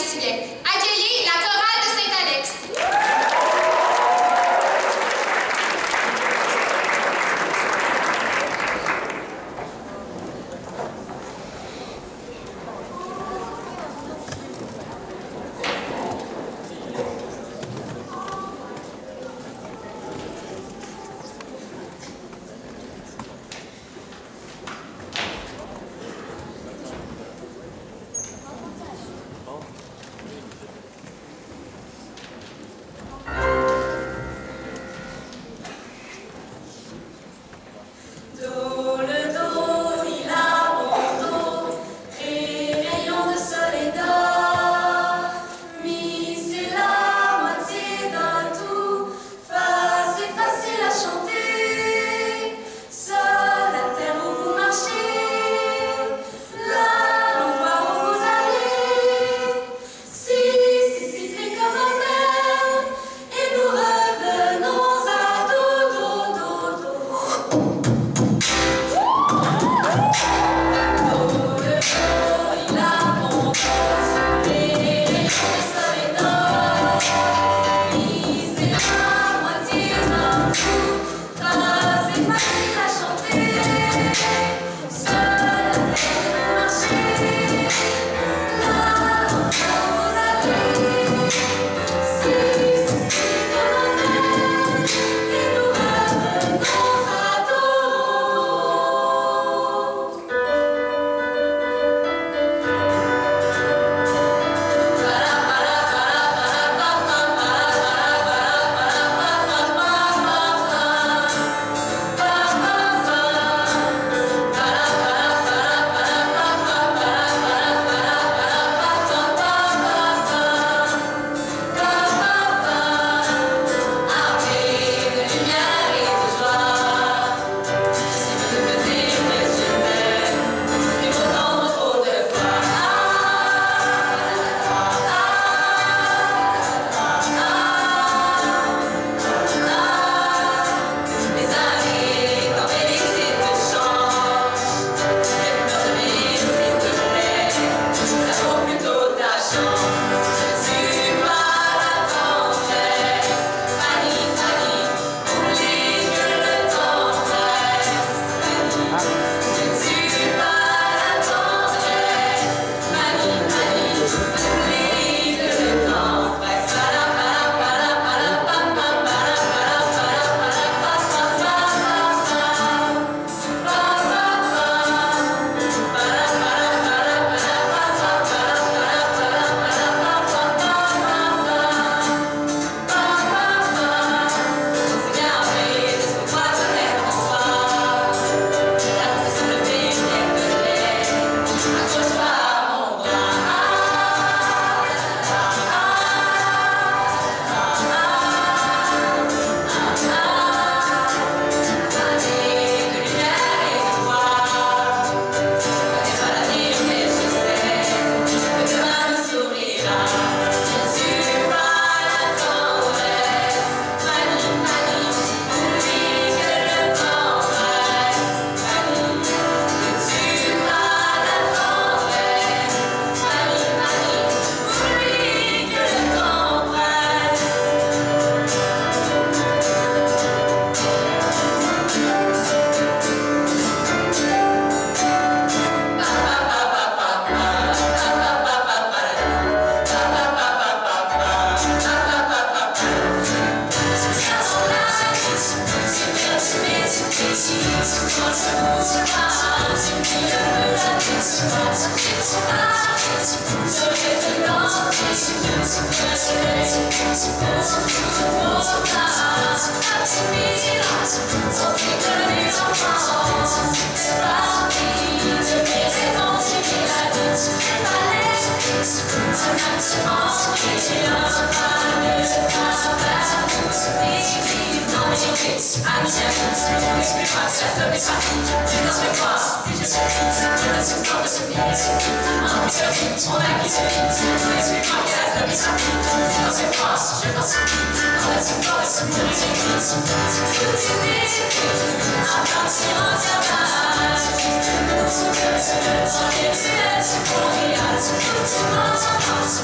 Alexis-Blais. Accueillez la chorale de Saint-Alex.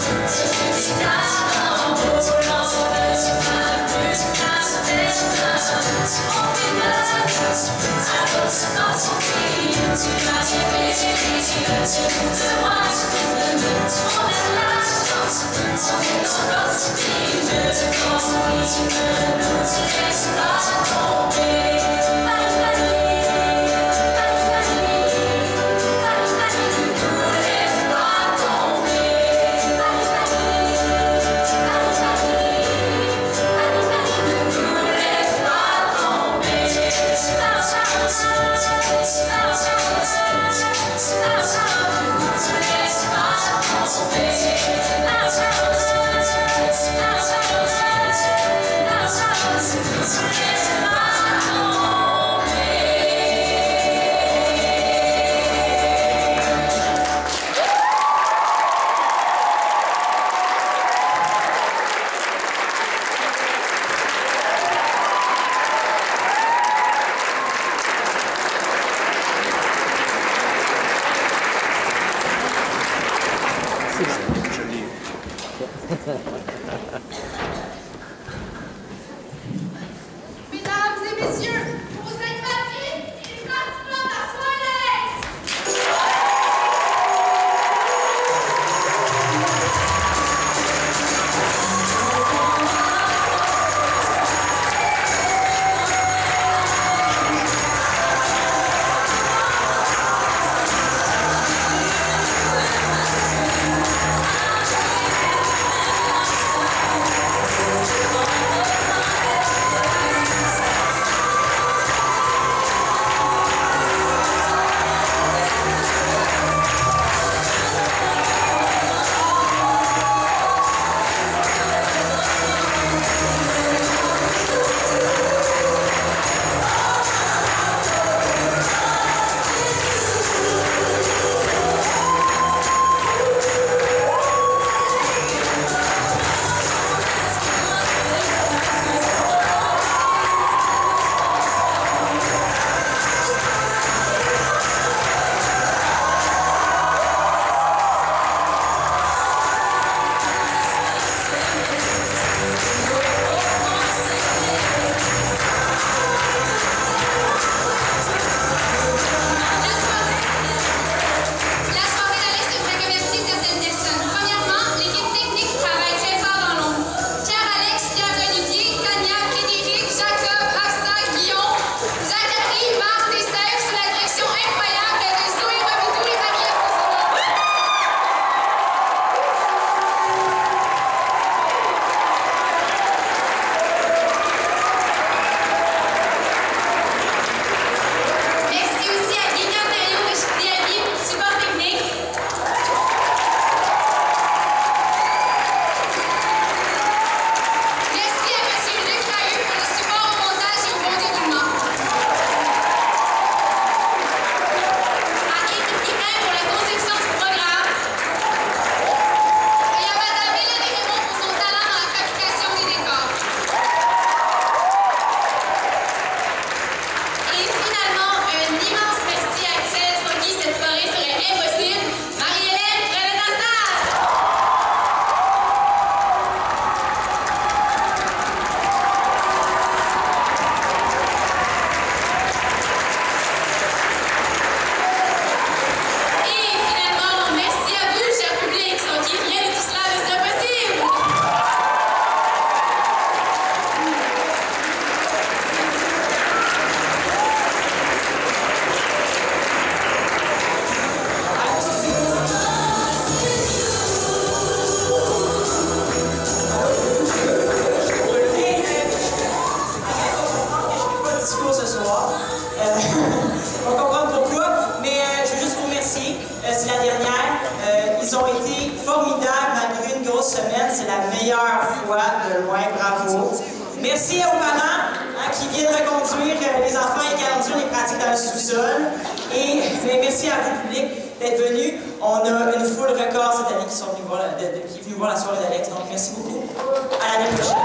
Attention, Mesdames et messieurs, vos animatrices et les participants de la soirée d'Alex! Ils ont été formidables malgré une grosse semaine. C'est la meilleure fois de loin. Bravo. Merci aux parents qui viennent reconduire les enfants et qui allons les pratiques dans le sous-sol. Et merci à vous, public, d'être venus. On a une foule record cette année qui est venue voir la soirée d'Alex. Donc, merci beaucoup. À l'année prochaine.